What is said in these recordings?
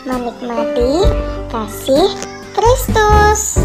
menikmati kasih Kristus.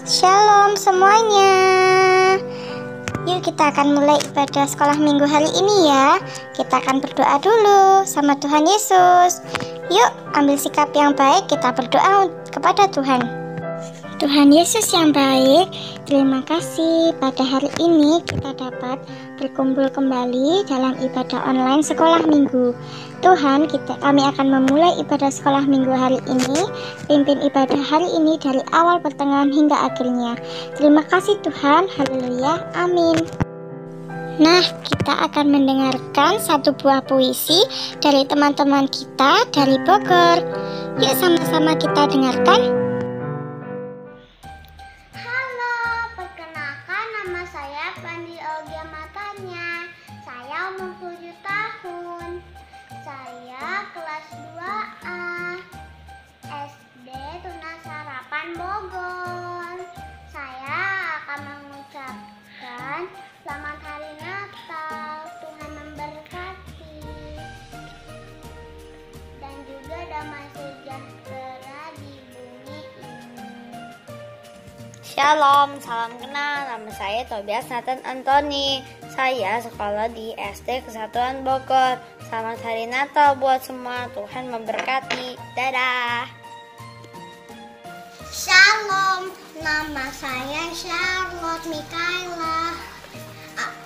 Shalom semuanya. Yuk kita akan mulai ibadah sekolah minggu hari ini ya. Kita akan berdoa dulu sama Tuhan Yesus. Yuk ambil sikap yang baik, kita berdoa kepada Tuhan. Tuhan Yesus yang baik, terima kasih pada hari ini kita dapat berkumpul kembali dalam ibadah online sekolah minggu. Tuhan, kami akan memulai ibadah sekolah minggu hari ini. Pimpin ibadah hari ini dari awal pertengahan hingga akhirnya. Terima kasih Tuhan, haleluya, amin. Nah, kita akan mendengarkan satu buah puisi dari teman-teman kita dari Bogor. Yuk sama-sama kita dengarkan. Halo, perkenalkan nama saya Pandi Olga Matanya. Saya umur 7 tahun. Saya kelas 2A SD Tunas Harapan Bogor. Saya akan mengucapkan Selamat Hari Natal, Tuhan memberkati, dan juga damai sejahtera di bumi ini. Shalom, salam kenal. Nama saya Tobias Nathan Anthony. Saya sekolah di SD Kesatuan Bogor. Selamat Hari Natal buat semua. Tuhan memberkati. Dadah. Shalom, nama saya Charlotte Mikaela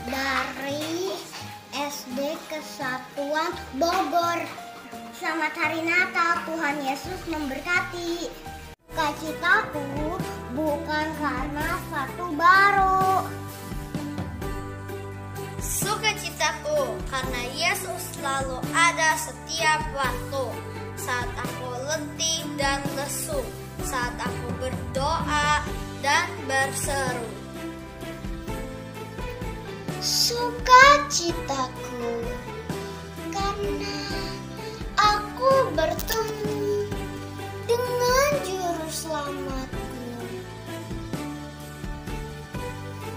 dari SD Kesatuan Bogor. Selamat Hari Natal, Tuhan Yesus memberkati. Cita-citaku bukan karena sepatu baru. Sukacitaku karena Yesus selalu ada setiap waktu. Saat aku letih dan lesu, saat aku berdoa dan berseru. Sukacitaku karena aku bertemu dengan Juru Selamatku.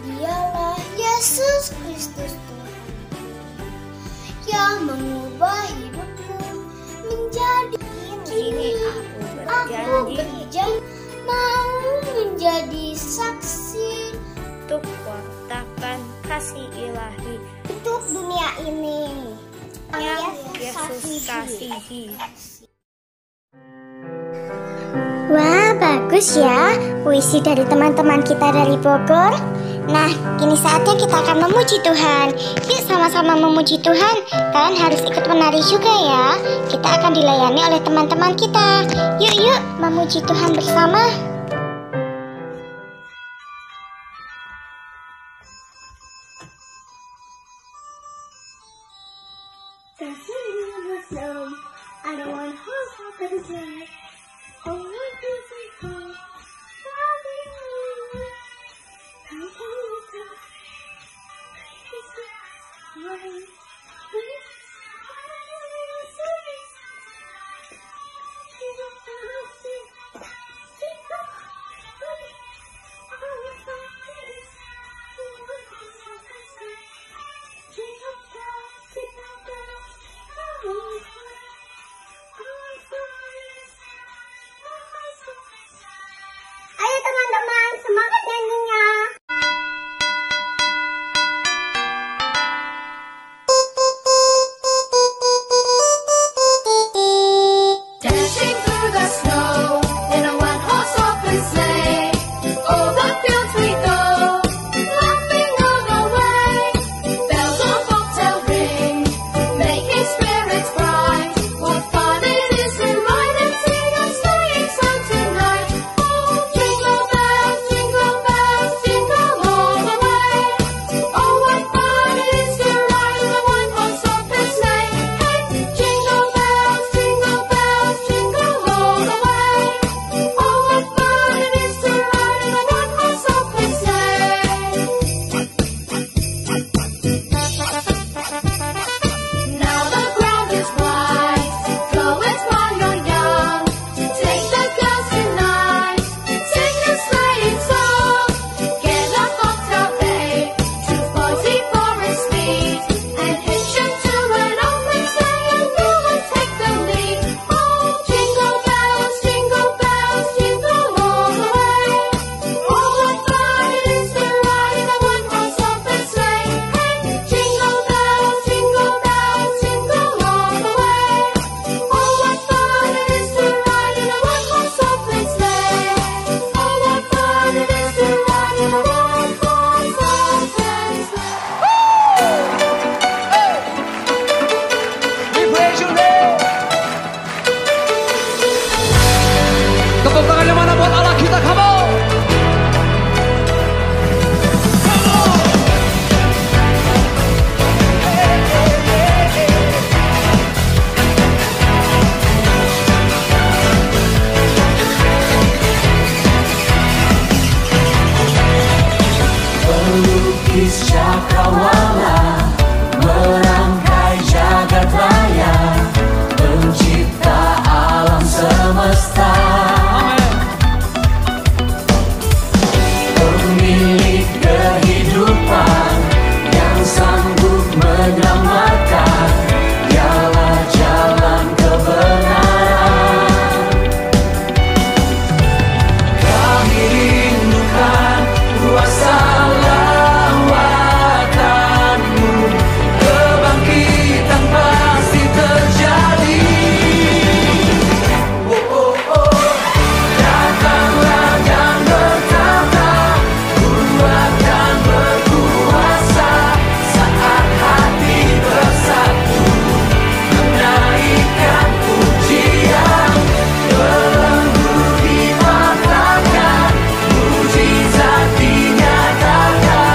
Dialah Yesus Kristus Tuhan yang mengubah hidupku menjadi kini. Aku berjanji mau menjadi saksi Untuk wartakan kasih ilahi untuk dunia ini yang Yesus kasihi. Wah, bagus ya puisi dari teman-teman kita dari Bogor. Nah, kini saatnya kita akan memuji Tuhan. Yuk sama-sama memuji Tuhan. Kalian harus ikut menari juga ya. Kita akan dilayani oleh teman-teman kita. Yuk memuji Tuhan bersama. I don't want melukis cakrawala, merangkai jagat raya, pencipta alam semesta, pemilik kehidupan yang sanggup menyelamatkan, dialah jalan kebenaran. Kami rindukan kuasa lawatanmu, kebangkitan pasti terjadi. Oh, oh, oh. Datanglah dan bertata, kuatkan berkuasa, saat hati bersatu, menaikkan pujian, belenggu dipatahkan, mujizat dinyatakan.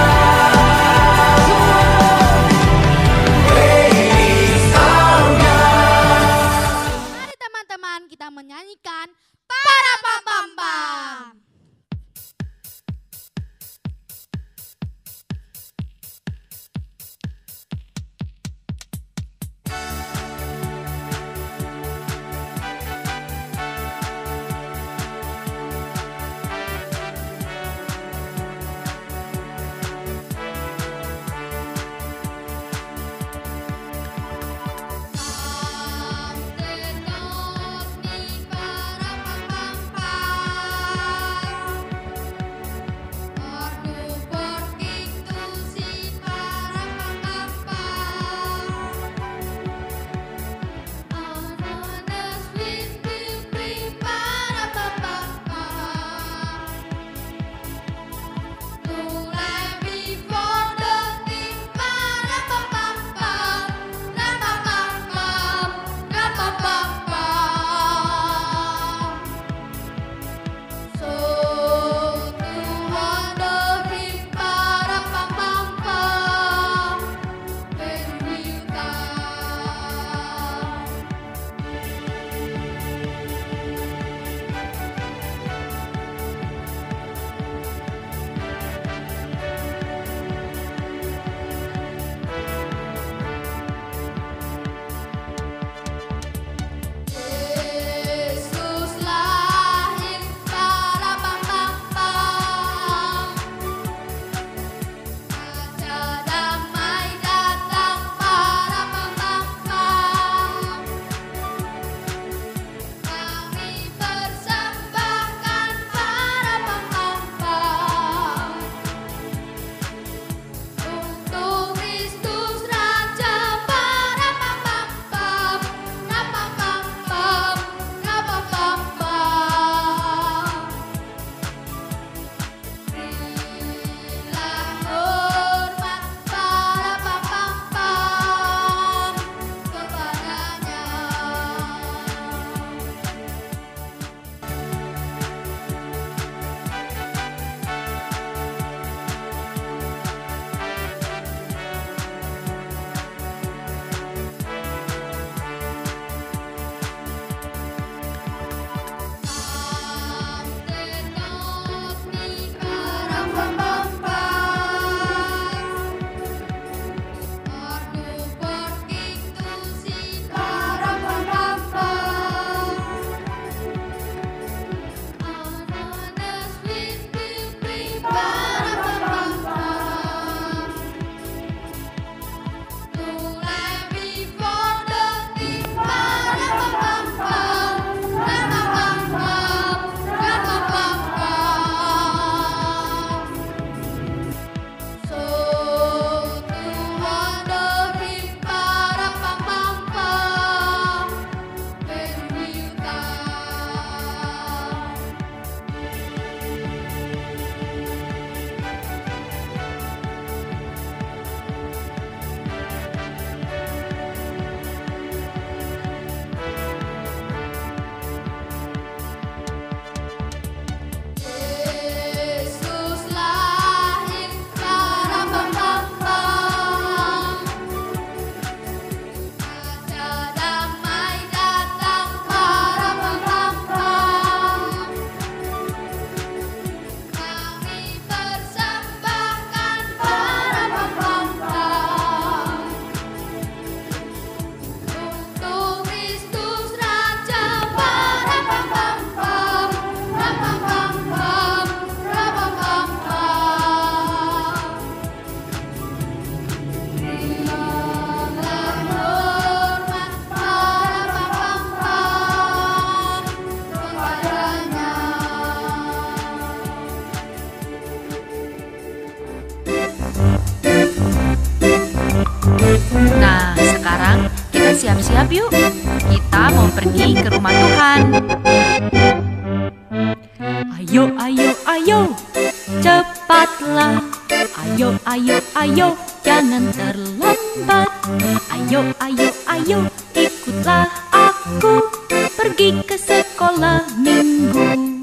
Praise our God. Mari teman-teman kita menyanyikan Para Pam Pam Pam. siap-siap yuk. Kita mau pergi ke rumah Tuhan. Ayo, ayo, ayo, cepatlah. Ayo, ayo, ayo, jangan terlambat. Ayo, ayo, ayo, ikutlah aku pergi ke sekolah minggu.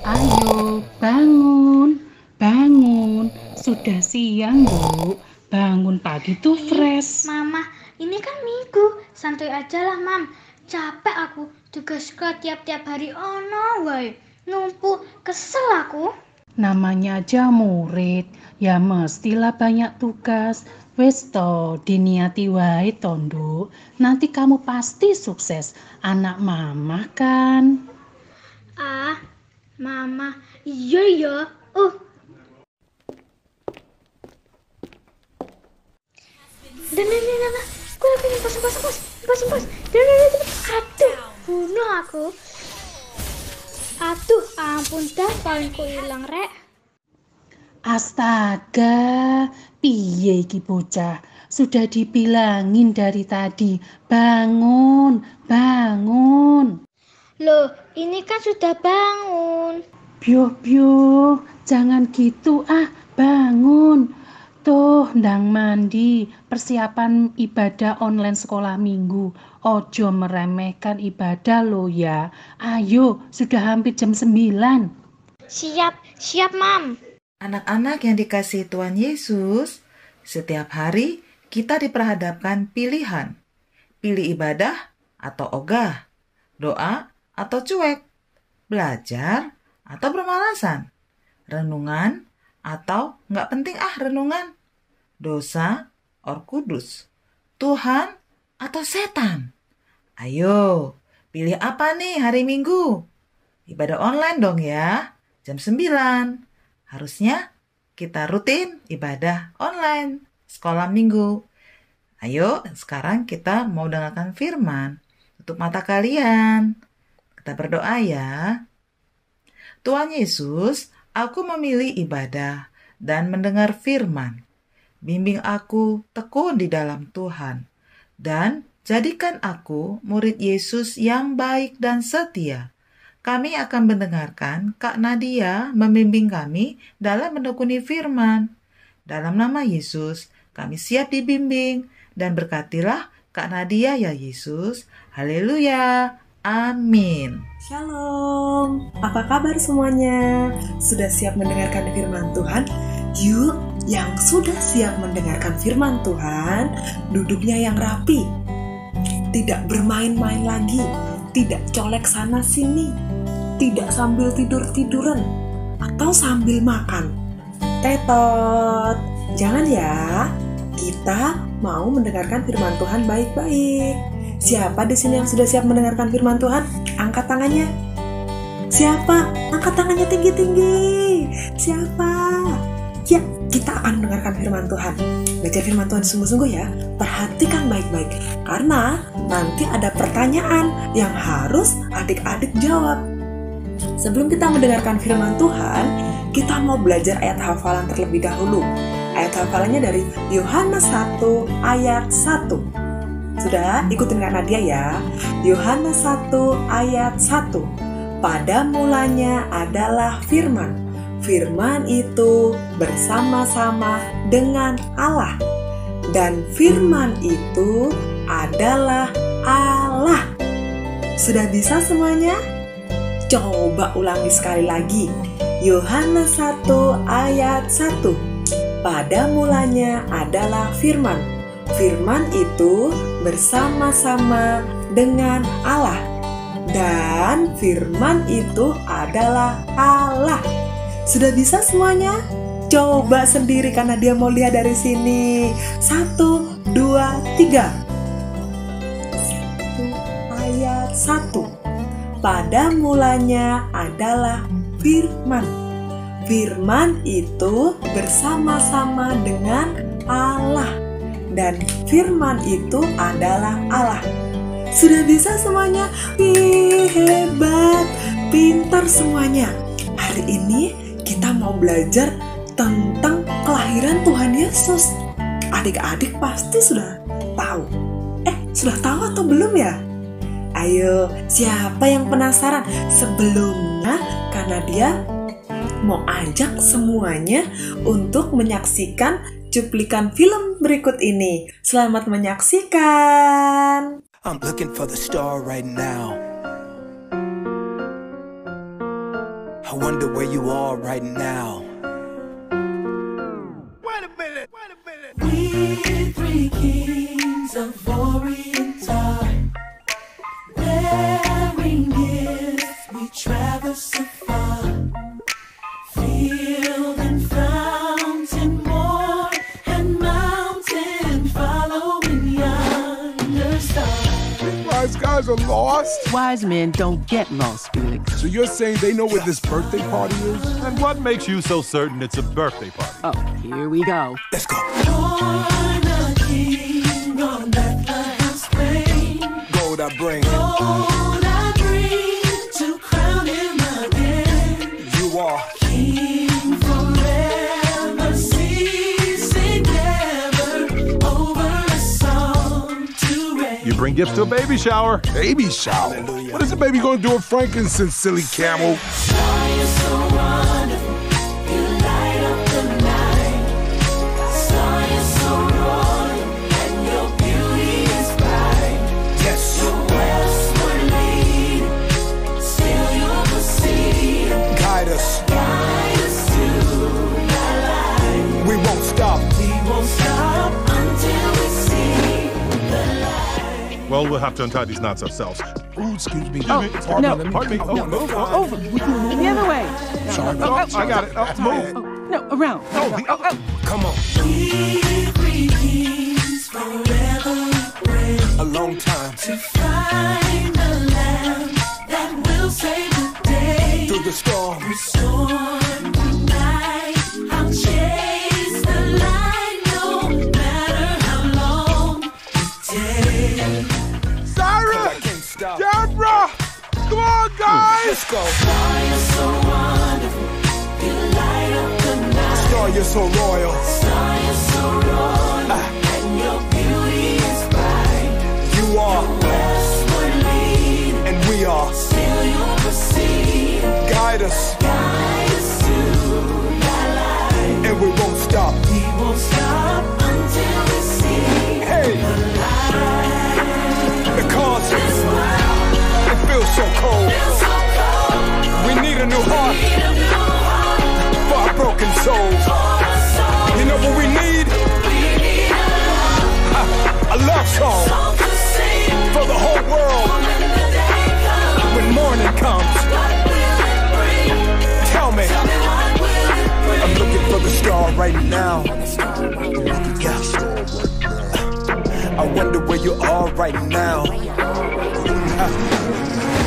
Ayo, bangun, bangun. Sudah siang, Bu. Bangun pagi tuh fresh. Mama, ini kan minggu. Santuy aja lah, Mam. Capek aku. Tugas sekolah tiap-tiap hari. Oh no, way. Numpuk. Kesel aku. Namanya aja murid, ya mestilah banyak tugas. Wes to, diniati wae tondo. Nanti kamu pasti sukses. Anak mama kan. Ah, Mama. Iya ya. Dan. Aku lagi pas. Dan. Aduh, bunuh aku. Aduh, ampun dah, palingku hilang, Rek. Astaga, piye iki bocah? Sudah dibilangin dari tadi, bangun, bangun. Loh, ini kan sudah bangun. Bio, jangan gitu bangun. Tuh, ndang mandi, persiapan ibadah online sekolah minggu. Ojo meremehkan ibadah lo ya. Ayo, sudah hampir jam 9. Siap, Mam. Anak-anak yang dikasihi Tuhan Yesus, setiap hari kita diperhadapkan pilihan. Pilih ibadah atau ogah, doa atau cuek, belajar atau bermalasan, renungan atau nggak penting renungan, dosa or kudus, Tuhan atau setan. Ayo, pilih apa nih hari Minggu? Ibadah online dong ya, jam 9. Harusnya kita rutin ibadah online sekolah minggu. Ayo, sekarang kita mau dengarkan firman. Tutup mata kalian. Kita berdoa ya. Tuhan Yesus, aku memilih ibadah dan mendengar firman. Bimbing aku tekun di dalam Tuhan. Dan jadikan aku murid Yesus yang baik dan setia. Kami akan mendengarkan Kak Nadia membimbing kami dalam menekuni firman. Dalam nama Yesus, kami siap dibimbing dan berkatilah Kak Nadia ya Yesus. Haleluya. Amin. Shalom. Apa kabar semuanya? Sudah siap mendengarkan firman Tuhan? Yuk, yang sudah siap mendengarkan firman Tuhan, duduknya yang rapi. Tidak bermain-main lagi, tidak colek sana sini, tidak sambil tidur-tiduran atau sambil makan. Tetot, jangan ya. Kita mau mendengarkan firman Tuhan baik-baik. Siapa di sini yang sudah siap mendengarkan firman Tuhan? Angkat tangannya. Siapa? Angkat tangannya tinggi-tinggi. Siapa? Ya, kita akan mendengarkan firman Tuhan. Baca firman Tuhan sungguh-sungguh ya. Perhatikan baik-baik. Karena nanti ada pertanyaan yang harus adik-adik jawab. Sebelum kita mendengarkan firman Tuhan, kita mau belajar ayat hafalan terlebih dahulu. Ayat hafalannya dari Yohanes 1 ayat 1. Sudah ikutin Kak Nadia ya. Yohanes 1 ayat 1. Pada mulanya adalah firman. Firman itu bersama-sama dengan Allah. Dan firman itu adalah Allah. Sudah bisa semuanya? Coba ulangi sekali lagi. Yohanes 1 ayat 1. Pada mulanya adalah firman. Firman itu bersama-sama dengan Allah. Dan firman itu adalah Allah. Sudah bisa semuanya? Coba sendiri karena dia mau lihat dari sini. 1, 2, 3. Ayat 1. Pada mulanya adalah firman. Firman itu bersama-sama dengan Allah. Dan firman itu adalah Allah. Sudah bisa semuanya? Wih, hebat, pintar semuanya. Hari ini kita mau belajar tentang kelahiran kelahiran Tuhan Yesus. Adik-adik pasti sudah tahu. Sudah tahu atau belum ya? Ayo, siapa yang penasaran? Sebelumnya, karena dia mau ajak semuanya untuk menyaksikan cuplikan film berikut ini. Selamat menyaksikan. I'm looking for the star right now. I wonder where you are right now. Wait a minute. We three kings of Orient are bearing gifts. We traverse afar, field and fountain, moor and mountain, following yonder star. Wise guys are lost? Wise men don't get lost, Felix. So you're saying they know where this birthday party is? And what makes you so certain it's a birthday party? Oh, here we go. Let's go. Born a king on Bethlehem's plain. Gold I bring. Gold I bring to crown him again. You are king forever, ceasing never, over a song to reign. You bring gifts to a baby shower. Baby shower? Hallelujah. What is the baby gonna do with frankincense, silly camel? Star, you're so wonderful. You light up the night. Star, you're so royal, and your beauty is bright. Yes. Your westward lead, still you'll proceed. Guide us to the light. We won't stop. We won't stop until we see the light. Well, we'll have to untie these knots ourselves. Ooh, excuse me. Pardon me. Over. The other way. Sorry. I got it. Move. No, around. Come on. We three kings forever reign. A long time to find the lamb that will save the day. Through the storm, through night, I'll chase the light, no matter how long it takes. Cyrus! I can't stop. Deborah! Come on, guys! Let's go. Star, you're so wonderful. You light up the night. Star, you're so royal. Star, you're so royal. And your beauty is bright. You are westward lead, and we are still you'll proceed. Guide us to that light, and we won't stop. We won't stop until we see the light. Because it feels so cold. We need a new heart for our broken souls. You know what we need? A love song for the whole world. When morning comes, tell me, I'm looking for the star right now. I wonder where you are right now.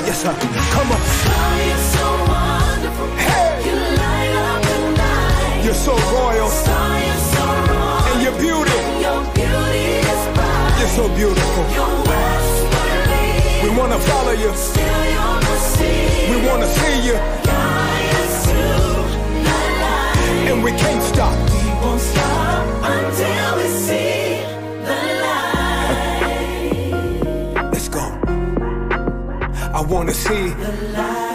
Yes, sir. Come on. You're so wonderful. Hey. You light up the night. You're so royal. You're so royal. And your beauty. Your beauty is bright. You're so beautiful. Your westward lead. We want to follow you. Still you'll proceed. We want to see you. Guide us to the light. And we can't stop. We won't stop until we see the light. Let's go. I want to see the light.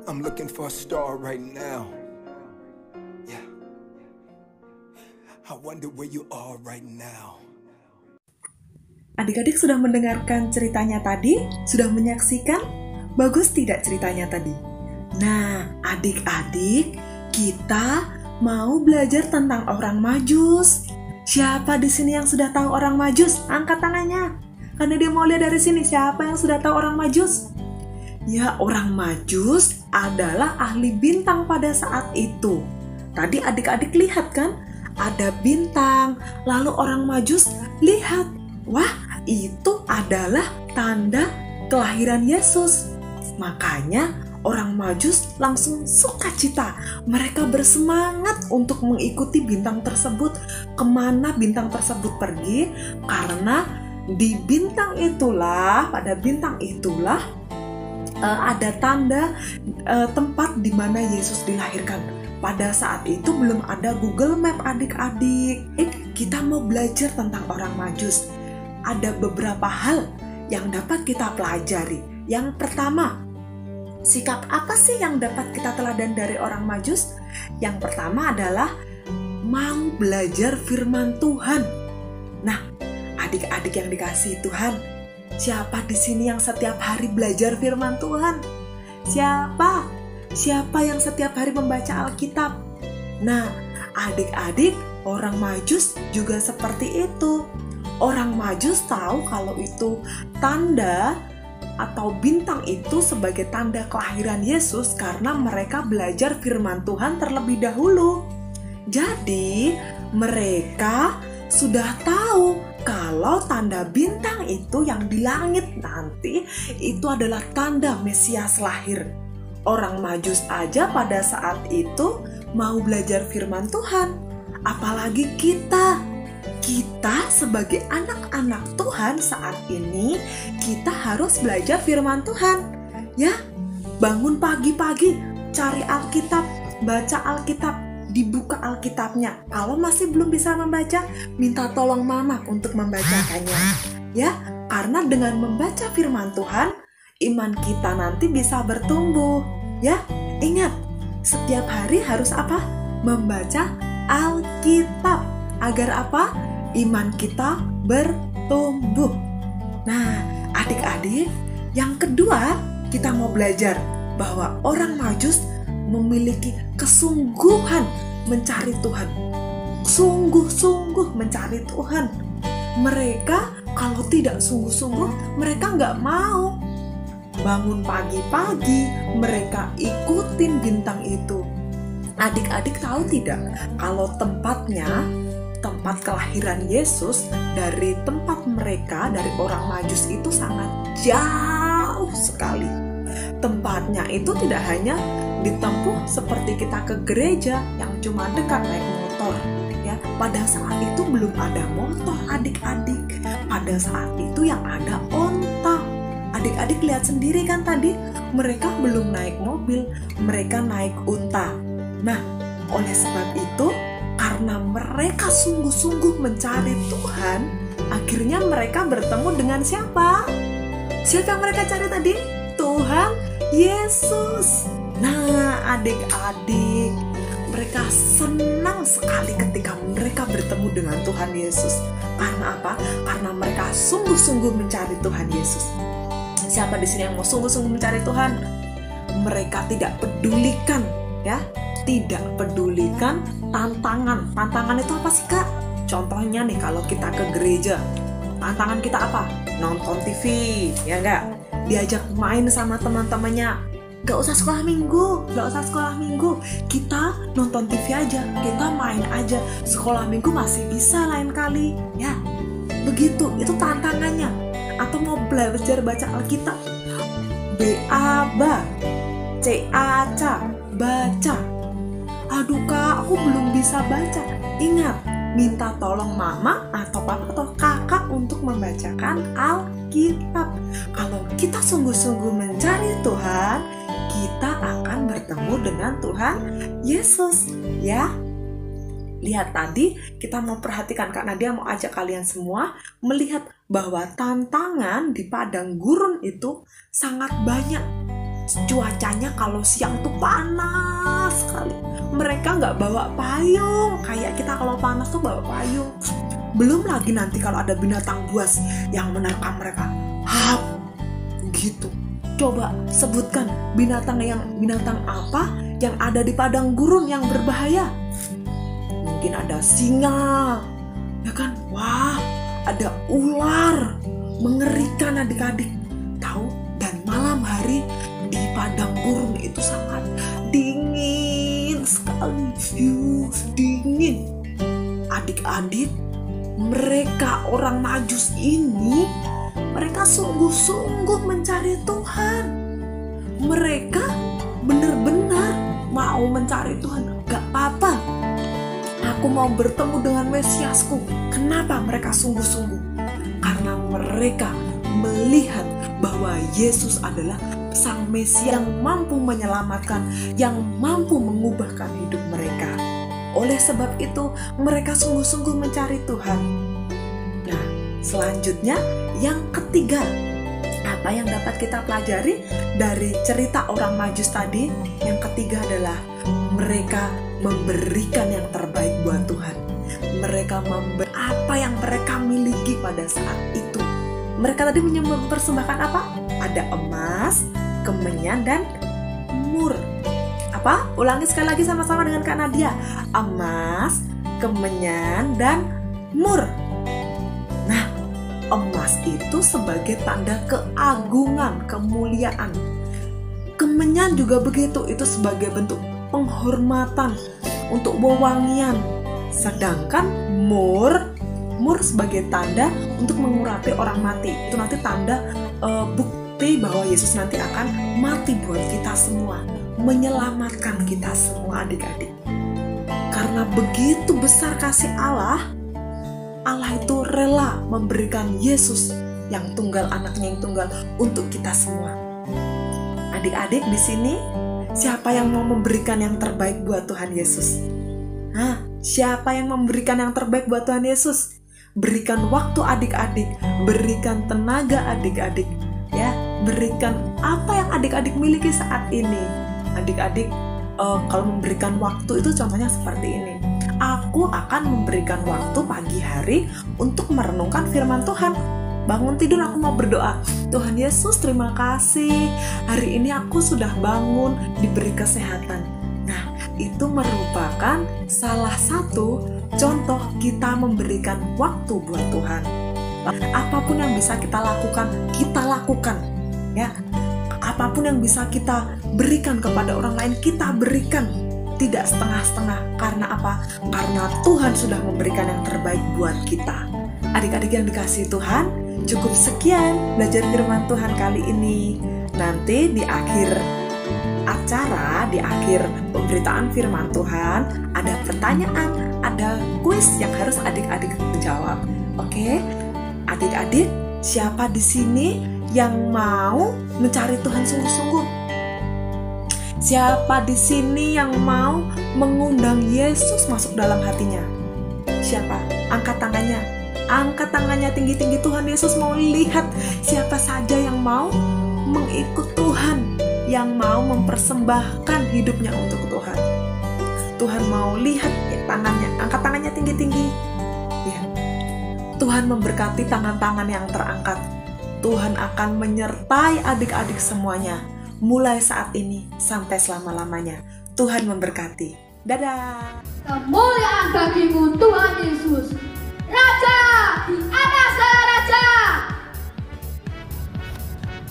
I'm looking for a star right now. Yeah. I wonder where you are right now. Adik-adik sudah mendengarkan ceritanya tadi? Sudah menyaksikan? Bagus tidak ceritanya tadi? Nah, adik-adik, kita mau belajar tentang orang Majus. Siapa di sini yang sudah tahu orang Majus? Angkat tangannya. Karena dia mau lihat dari sini siapa yang sudah tahu orang Majus. Ya, orang Majus adalah ahli bintang pada saat itu. Tadi adik-adik lihat kan? Ada bintang. Lalu orang Majus lihat. Wah, itu adalah tanda kelahiran Yesus. Makanya orang Majus langsung sukacita. Mereka bersemangat untuk mengikuti bintang tersebut. Kemana bintang tersebut pergi? Karena di bintang itulah, pada bintang itulah ada tanda tempat di mana Yesus dilahirkan. Pada saat itu belum ada Google Map adik-adik. Kita mau belajar tentang orang Majus. Ada beberapa hal yang dapat kita pelajari. Yang pertama, sikap apa sih yang dapat kita teladan dari orang Majus? Yang pertama adalah mau belajar firman Tuhan. Nah, adik-adik yang dikasihi Tuhan, siapa di sini yang setiap hari belajar firman Tuhan? Siapa? Siapa yang setiap hari membaca Alkitab? Nah, adik-adik, orang Majus juga seperti itu. Orang Majus tahu kalau itu tanda atau bintang itu sebagai tanda kelahiran Yesus karena mereka belajar firman Tuhan terlebih dahulu. Jadi, mereka sudah tahu kalau tanda bintang itu yang di langit nanti itu adalah tanda Mesias lahir. Orang Majus aja pada saat itu mau belajar firman Tuhan. Apalagi kita sebagai anak-anak Tuhan saat ini, kita harus belajar firman Tuhan. Ya, bangun pagi-pagi, cari Alkitab, baca Alkitab, dibuka Alkitabnya. Kalau masih belum bisa membaca, minta tolong mama untuk membacakannya. Ya, karena dengan membaca firman Tuhan, iman kita nanti bisa bertumbuh. Ya, ingat, setiap hari harus apa? Membaca Alkitab. Agar apa? Iman kita bertumbuh. Nah, adik-adik, yang kedua, kita mau belajar bahwa orang Majus memiliki kesungguhan mencari Tuhan. Sungguh-sungguh mencari Tuhan. Mereka kalau tidak sungguh-sungguh, mereka nggak mau. Bangun pagi-pagi, mereka ikutin bintang itu. Adik-adik tahu tidak, kalau tempat kelahiran Yesus dari tempat mereka, dari orang Majus itu sangat jauh sekali. Tempatnya itu tidak hanya ditempuh seperti kita ke gereja yang cuma dekat naik motor. Ya, pada saat itu belum ada motor adik-adik. Pada saat itu yang ada onta. Adik-adik lihat sendiri kan tadi, mereka belum naik mobil, mereka naik unta. Nah, oleh sebab itu, karena mereka sungguh-sungguh mencari Tuhan, akhirnya mereka bertemu dengan siapa? Siapa yang mereka cari tadi? Tuhan Yesus. Nah, adik-adik, mereka senang sekali ketika mereka bertemu dengan Tuhan Yesus. Karena apa? Karena mereka sungguh-sungguh mencari Tuhan Yesus. Siapa di sini yang mau sungguh-sungguh mencari Tuhan? Mereka tidak pedulikan, ya, tidak pedulikan tantangan. Tantangan itu apa sih, Kak? Contohnya nih, kalau kita ke gereja, tantangan kita apa? Nonton TV, ya enggak? Diajak main sama teman-temannya. Gak usah sekolah minggu, kita nonton TV aja, kita main aja. Sekolah minggu masih bisa lain kali, ya. Begitu, itu tantangannya. Atau mau belajar baca Alkitab, B-A-B-A, C-A-C, baca. Aduh Kak, aku belum bisa baca. Ingat, minta tolong mama atau papa atau kakak untuk membacakan Alkitab. Kalau kita sungguh-sungguh mencari Tuhan, kita akan bertemu dengan Tuhan Yesus, ya. Lihat tadi, kita mau perhatikan Kak Nadia mau ajak kalian semua melihat bahwa tantangan di padang gurun itu sangat banyak. Cuacanya kalau siang tuh panas sekali. Mereka nggak bawa payung, kayak kita kalau panas tuh bawa payung. Belum lagi nanti kalau ada binatang buas yang menerkam mereka. Hap, gitu. Coba sebutkan binatang apa yang ada di padang gurun yang berbahaya. Mungkin ada singa, ya kan? Wah, ada ular, mengerikan adik-adik. Tahu? Dan malam hari di padang gurun itu sangat dingin sekali. Dingin. Adik-adik, mereka orang Majus ini, mereka sungguh-sungguh mencari Tuhan. Mereka benar-benar mau mencari Tuhan. Gak apa-apa, aku mau bertemu dengan Mesiasku. Kenapa mereka sungguh-sungguh? Karena mereka melihat bahwa Yesus adalah Sang Mesias yang mampu menyelamatkan, yang mampu mengubahkan hidup mereka. Oleh sebab itu, mereka sungguh-sungguh mencari Tuhan. Nah, selanjutnya yang ketiga, apa yang dapat kita pelajari dari cerita orang Majus tadi? Yang ketiga adalah mereka memberikan yang terbaik buat Tuhan. Mereka memberi apa yang mereka miliki pada saat itu. Mereka tadi mempersembahkan apa? Ada emas, kemenyan, dan mur. Apa? Ulangi sekali lagi sama-sama dengan Kak Nadia. Emas, kemenyan, dan mur. Nah, emas itu sebagai tanda keagungan, kemuliaan. Kemenyan juga begitu, itu sebagai bentuk penghormatan untuk wewangian. Sedangkan mur sebagai tanda untuk mengurapi orang mati. Itu nanti tanda bukti bahwa Yesus nanti akan mati buat kita semua, menyelamatkan kita semua adik-adik. Karena begitu besar kasih Allah itu rela memberikan Yesus yang tunggal, anaknya yang tunggal untuk kita semua. Adik-adik di sini, siapa yang mau memberikan yang terbaik buat Tuhan Yesus? Siapa yang memberikan yang terbaik buat Tuhan Yesus? Berikan waktu adik-adik, berikan tenaga adik-adik, ya, berikan apa yang adik-adik miliki saat ini. Adik-adik kalau memberikan waktu itu contohnya seperti ini. Aku akan memberikan waktu pagi hari untuk merenungkan firman Tuhan. Bangun tidur aku mau berdoa, Tuhan Yesus terima kasih, hari ini aku sudah bangun, diberi kesehatan. Nah, itu merupakan salah satu contoh kita memberikan waktu buat Tuhan. Apapun yang bisa kita lakukan ya. Apapun yang bisa kita berikan kepada orang lain, kita berikan. Tidak setengah-setengah. Karena apa? Karena Tuhan sudah memberikan yang terbaik buat kita. Adik-adik yang dikasihi Tuhan, cukup sekian belajar firman Tuhan kali ini. Nanti di akhir acara, di akhir pemberitaan firman Tuhan, ada pertanyaan, ada kuis yang harus adik-adik jawab. Oke? Adik-adik, siapa di sini yang mau mencari Tuhan sungguh-sungguh? Siapa di sini yang mau mengundang Yesus masuk dalam hatinya? Siapa? Angkat tangannya. Angkat tangannya tinggi-tinggi. Tuhan Yesus mau lihat siapa saja yang mau mengikut Tuhan, yang mau mempersembahkan hidupnya untuk Tuhan. Tuhan mau lihat tangannya. Angkat tangannya tinggi-tinggi. Ya. Tuhan memberkati tangan-tangan yang terangkat. Tuhan akan menyertai adik-adik semuanya, mulai saat ini sampai selama-lamanya. Tuhan memberkati. Dadah. Kemuliaan bagimu Tuhan Yesus, Raja di atas segala raja.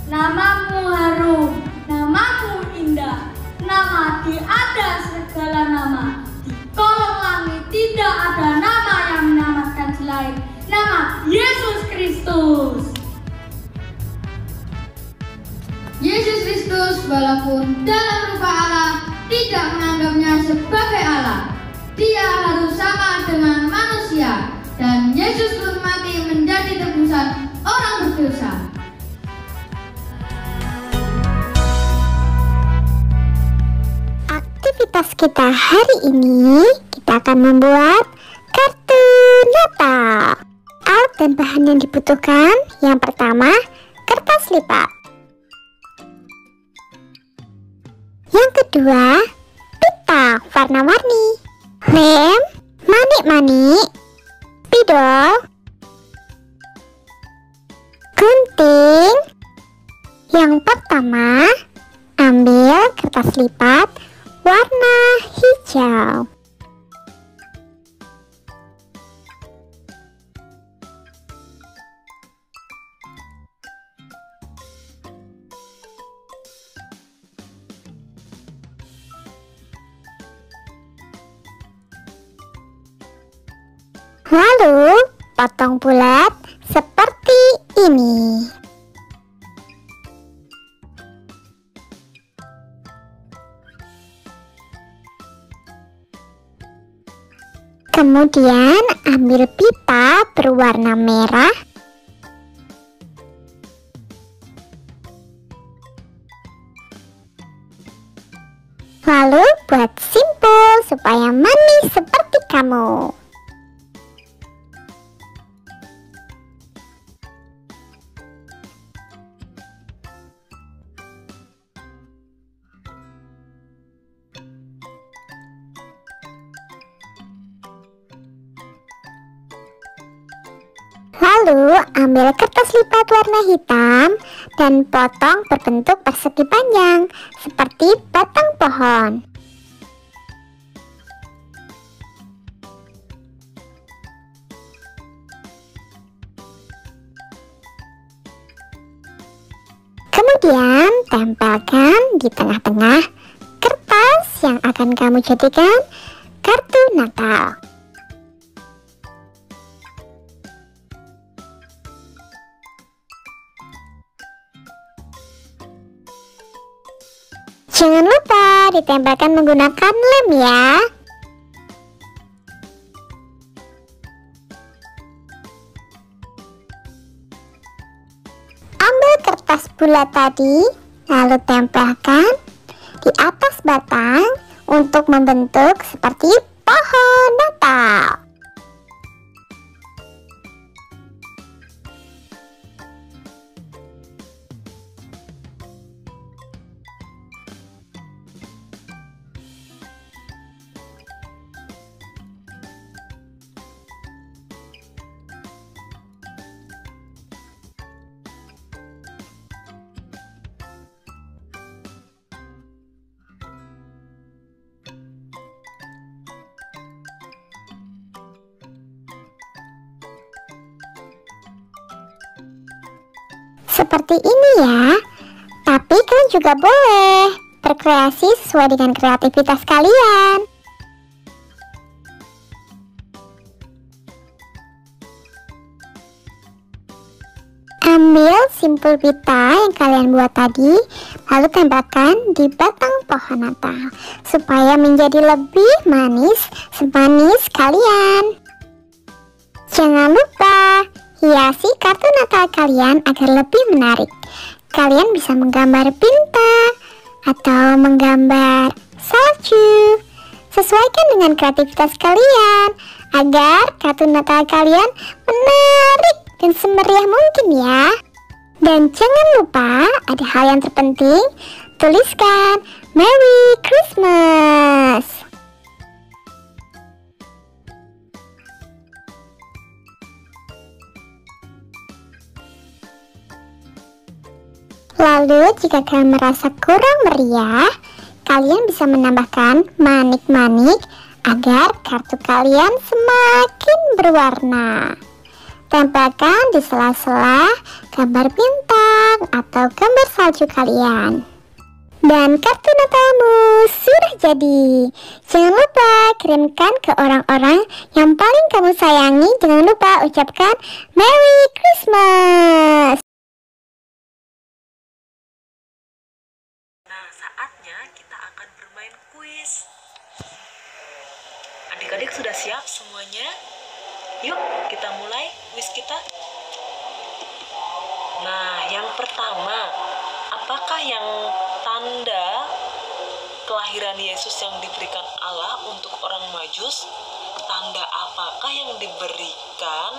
Namamu harum, namamu indah, nama di atas segala nama. Di kolong langit tidak ada nama yang menyelamatkan selain nama Yesus Kristus. Yesus Kristus walaupun dalam rupa Allah tidak menganggapnya sebagai Allah. Dia harus sama dengan manusia, dan Yesus pun mati menjadi tebusan orang berdosa. Aktivitas kita hari ini, kita akan membuat kartu Natal. Alat dan bahan yang dibutuhkan, yang pertama, kertas lipat. Yang kedua, pita warna-warni, lem, manik-manik, spidol, gunting. Yang pertama, ambil kertas lipat warna hijau. Lalu, potong bulat seperti ini. Kemudian, ambil pita berwarna merah. Lalu buat simpul supaya manis seperti kamu. Lalu ambil kertas lipat warna hitam dan potong berbentuk persegi panjang seperti batang pohon. Kemudian tempelkan di tengah-tengah kertas yang akan kamu jadikan kartu Natal. Jangan lupa ditempelkan menggunakan lem ya. Ambil kertas bulat tadi, lalu tempelkan di atas batang untuk membentuk seperti pohon Natal. Seperti ini ya. Tapi kalian juga boleh berkreasi sesuai dengan kreativitas kalian. Ambil simpul pita yang kalian buat tadi, lalu tempelkan di batang pohon Natal supaya menjadi lebih manis semanis kalian. Jangan lupa hiasi kartu Natal kalian agar lebih menarik. Kalian bisa menggambar bintang atau menggambar salju. Sesuaikan dengan kreativitas kalian agar kartu Natal kalian menarik dan semeriah mungkin ya. Dan jangan lupa ada hal yang terpenting, tuliskan Merry Christmas. Lalu jika kalian merasa kurang meriah, kalian bisa menambahkan manik-manik agar kartu kalian semakin berwarna. Tempelkan di sela-sela gambar bintang atau gambar salju kalian. Dan kartu Natalmu sudah jadi. Jangan lupa kirimkan ke orang-orang yang paling kamu sayangi. Jangan lupa ucapkan Merry Christmas. Adik-adik sudah siap semuanya? Yuk kita mulai kuis kita. Nah, yang pertama, apakah yang tanda kelahiran Yesus yang diberikan Allah untuk orang Majus? Tanda apakah yang diberikan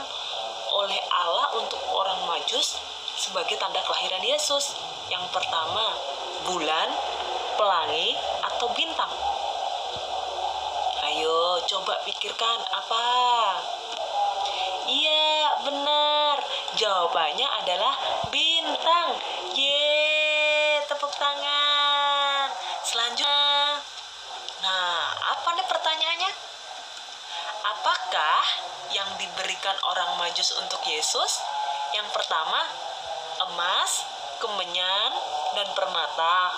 oleh Allah untuk orang Majus sebagai tanda kelahiran Yesus? Yang pertama, bulan, pelangi, atau bintang? Ayo, coba pikirkan apa? Iya, benar. Jawabannya adalah bintang. Yeay, tepuk tangan. Selanjutnya. Nah, apa nih pertanyaannya? Apakah yang diberikan orang Majus untuk Yesus? Yang pertama, emas, kemenyan, dan permata.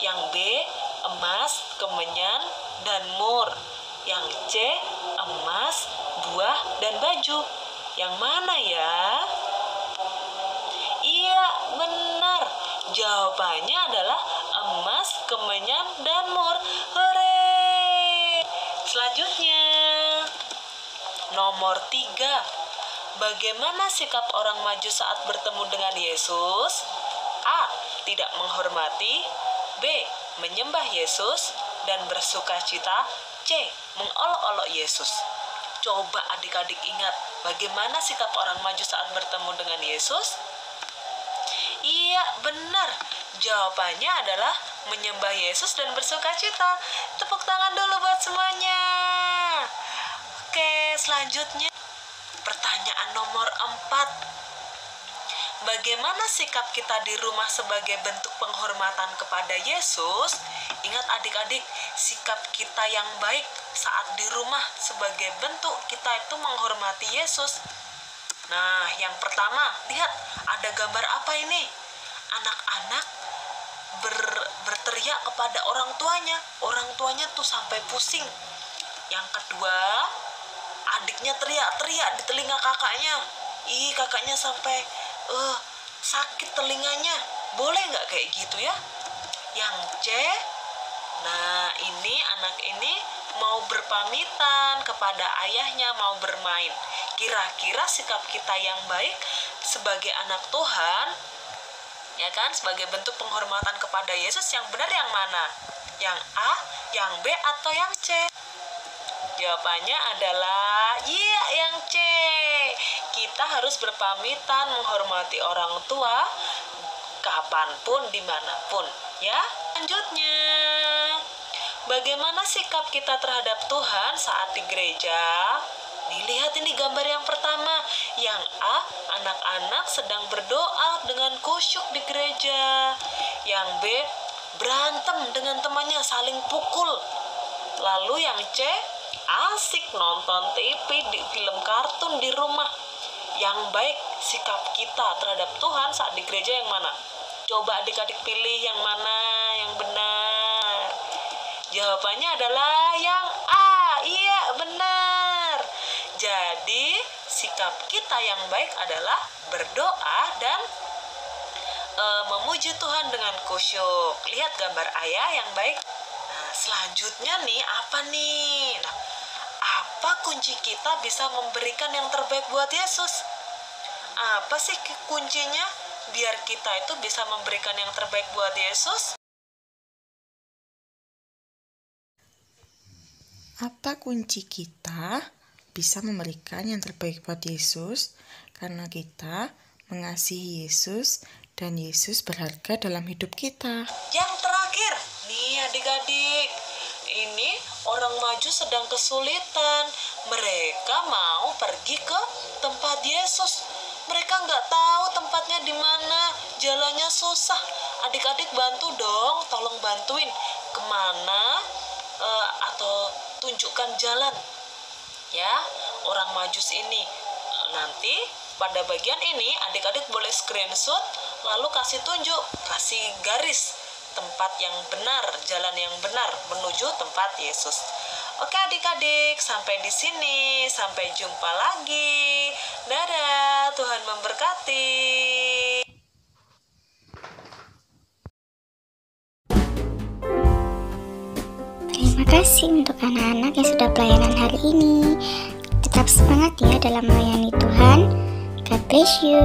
Yang B, emas, kemenyan, dan mur. Yang C, emas, buah, dan baju. Yang mana ya? Iya, benar. Jawabannya adalah emas, kemenyan, dan mur. Hore! Selanjutnya, nomor 3. Bagaimana sikap orang Majus saat bertemu dengan Yesus? A. Tidak menghormati. B. menyembah Yesus dan bersuka cita. C. Mengolok-olok Yesus. Coba adik-adik ingat, bagaimana sikap orang maju saat bertemu dengan Yesus? Iya, benar. Jawabannya adalah menyembah Yesus dan bersuka cita. Tepuk tangan dulu buat semuanya. Oke, selanjutnya pertanyaan nomor 4. Bagaimana sikap kita di rumah sebagai bentuk penghormatan kepada Yesus? Ingat adik-adik, sikap kita yang baik saat di rumah sebagai bentuk kita itu menghormati Yesus. Nah, yang pertama, lihat ada gambar apa ini? Anak-anak berteriak kepada orang tuanya. Orang tuanya tuh sampai pusing. Yang kedua, adiknya teriak-teriak di telinga kakaknya. Kakaknya sampai sakit telinganya. Boleh nggak kayak gitu ya? Yang C, nah ini anak ini mau berpamitan kepada ayahnya, mau bermain. Kira-kira sikap kita yang baik sebagai anak Tuhan, ya kan, sebagai bentuk penghormatan kepada Yesus, yang benar yang mana? Yang A, yang B, atau yang C? Jawabannya adalah yang C. Kita harus berpamitan menghormati orang tua kapanpun, dimanapun, ya. Selanjutnya, bagaimana sikap kita terhadap Tuhan saat di gereja? Nih, lihat ini gambar yang pertama. Yang A, anak-anak sedang berdoa dengan khusyuk di gereja. Yang B, berantem dengan temannya, saling pukul. Lalu yang C, asik nonton TV, di film kartun di rumah. Yang baik sikap kita terhadap Tuhan saat di gereja yang mana? Coba adik-adik pilih yang mana yang benar. Jawabannya adalah yang A. Iya, benar. Jadi sikap kita yang baik adalah berdoa dan memuji Tuhan dengan khusyuk. Lihat gambar ayah yang baik. Nah, selanjutnya nih apa nih? Nah, apa kunci kita bisa memberikan yang terbaik buat Yesus? Apa sih kuncinya biar kita itu bisa memberikan yang terbaik buat Yesus? Apa kunci kita bisa memberikan yang terbaik buat Yesus? Karena kita mengasihi Yesus dan Yesus berharga dalam hidup kita. Yang terakhir, nih adik-adik, ini orang maju sedang kesulitan. Mereka mau pergi ke tempat Yesus. Mereka nggak tahu tempatnya di mana, jalannya susah. Adik-adik bantu dong, tolong bantuin kemana atau tunjukkan jalan ya orang Majus ini. Nanti pada bagian ini adik-adik boleh screenshot, lalu kasih tunjuk, kasih garis tempat yang benar, jalan yang benar menuju tempat Yesus. Oke adik-adik, sampai di sini, sampai jumpa lagi. Dadah, Tuhan memberkati. Terima kasih untuk anak-anak yang sudah pelayanan hari ini. Tetap semangat ya dalam melayani Tuhan. God bless you.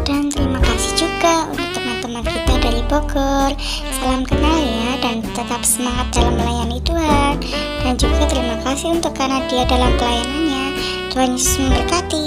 Dan terima kasih juga untuk teman-teman kita dari Bogor. Salam kenal ya, dan tetap semangat dalam melayani Tuhan. Dan juga terima kasih untuk Kanadia dalam pelayanannya. Tuhan Yesus memberkati.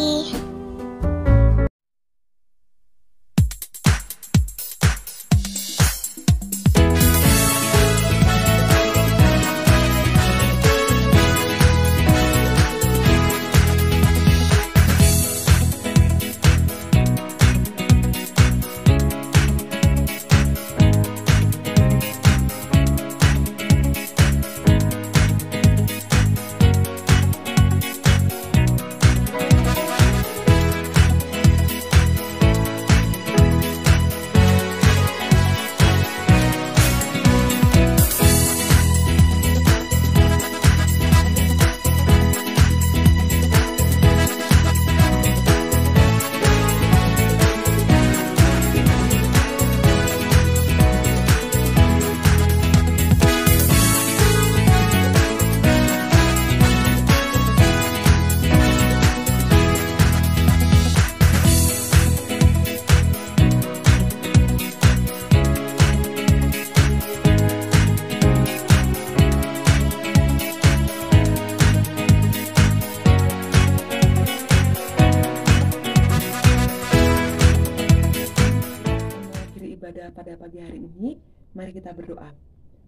pada pagi hari ini, mari kita berdoa.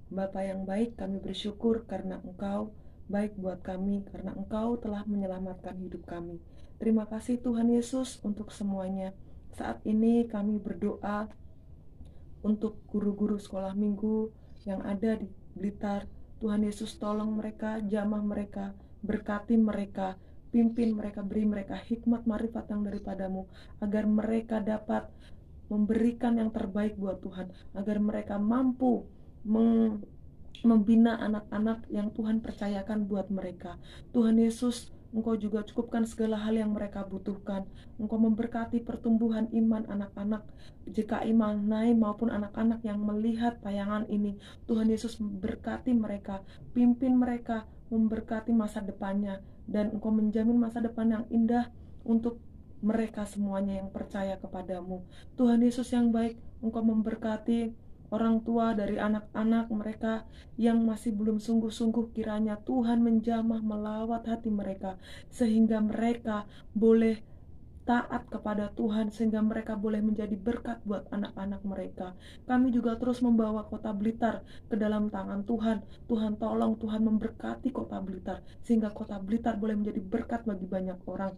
Bapa yang baik, kami bersyukur karena Engkau baik buat kami, karena Engkau telah menyelamatkan hidup kami. Terima kasih Tuhan Yesus untuk semuanya. Saat ini kami berdoa untuk guru-guru sekolah minggu yang ada di Blitar. Tuhan Yesus tolong mereka, jamah mereka, berkati mereka, pimpin mereka, beri mereka hikmat marifat yang daripadamu, agar mereka dapat memberikan yang terbaik buat Tuhan, agar mereka mampu membina anak-anak yang Tuhan percayakan buat mereka. Tuhan Yesus, Engkau juga cukupkan segala hal yang mereka butuhkan. Engkau memberkati pertumbuhan iman anak-anak jika iman naik maupun anak-anak yang melihat tayangan ini. Tuhan Yesus memberkati mereka, pimpin mereka, memberkati masa depannya, dan Engkau menjamin masa depan yang indah untuk mereka semuanya yang percaya kepadamu. Tuhan Yesus yang baik, Engkau memberkati orang tua dari anak-anak mereka yang masih belum sungguh-sungguh, kiranya Tuhan menjamah melawat hati mereka, sehingga mereka boleh taat kepada Tuhan, sehingga mereka boleh menjadi berkat buat anak-anak mereka. Kami juga terus membawa Kota Blitar ke dalam tangan Tuhan. Tuhan tolong, Tuhan memberkati Kota Blitar, sehingga Kota Blitar boleh menjadi berkat bagi banyak orang,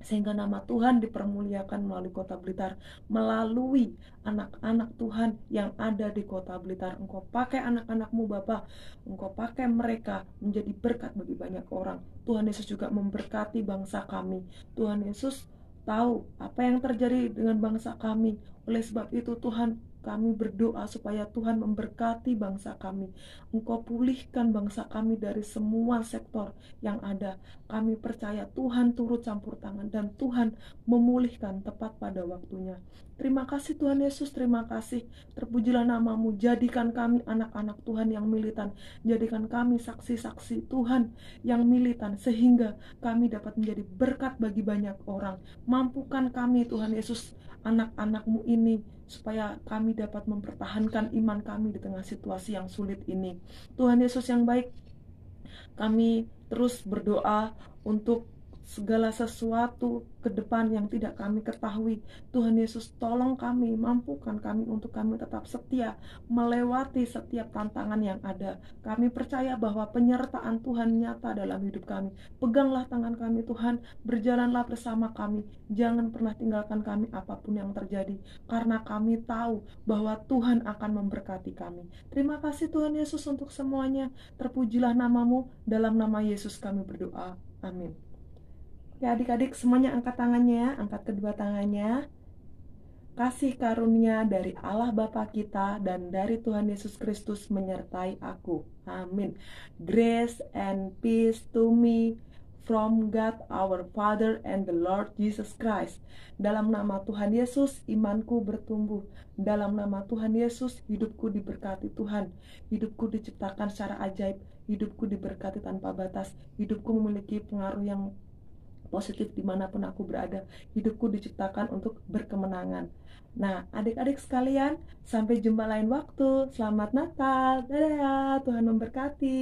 sehingga nama Tuhan dipermuliakan melalui Kota Blitar, melalui anak-anak Tuhan yang ada di Kota Blitar. Engkau pakai anak-anak-Mu Bapa, Engkau pakai mereka menjadi berkat bagi banyak orang. Tuhan Yesus juga memberkati bangsa kami. Tuhan Yesus tahu apa yang terjadi dengan bangsa kami. Oleh sebab itu Tuhan, kami berdoa supaya Tuhan memberkati bangsa kami. Engkau pulihkan bangsa kami dari semua sektor yang ada. Kami percaya Tuhan turut campur tangan dan Tuhan memulihkan tepat pada waktunya. Terima kasih Tuhan Yesus, terima kasih. Terpujilah nama-Mu. Jadikan kami anak-anak Tuhan yang militan. Jadikan kami saksi-saksi Tuhan yang militan, sehingga kami dapat menjadi berkat bagi banyak orang. Mampukan kami Tuhan Yesus, anak-anak-Mu ini, supaya kami dapat mempertahankan iman kami di tengah situasi yang sulit ini. Tuhan Yesus yang baik, kami terus berdoa untuk segala sesuatu ke depan yang tidak kami ketahui. Tuhan Yesus, tolong kami, mampukan kami untuk kami tetap setia melewati setiap tantangan yang ada. Kami percaya bahwa penyertaan Tuhan nyata dalam hidup kami. Peganglah tangan kami Tuhan, berjalanlah bersama kami, jangan pernah tinggalkan kami apapun yang terjadi, karena kami tahu bahwa Tuhan akan memberkati kami. Terima kasih Tuhan Yesus untuk semuanya. Terpujilah nama-Mu, dalam nama Yesus kami berdoa, amin. Ya, adik-adik semuanya angkat tangannya, angkat kedua tangannya. Kasih karunia dari Allah Bapa kita dan dari Tuhan Yesus Kristus menyertai aku. Amin. Grace and peace to me from God our Father and the Lord Jesus Christ. Dalam nama Tuhan Yesus, imanku bertumbuh. Dalam nama Tuhan Yesus, hidupku diberkati Tuhan. Hidupku diciptakan secara ajaib. Hidupku diberkati tanpa batas. Hidupku memiliki pengaruh yang positif dimanapun aku berada. Hidupku diciptakan untuk berkemenangan. Nah, adik-adik sekalian, sampai jumpa lain waktu. Selamat Natal. Dadah, Tuhan memberkati.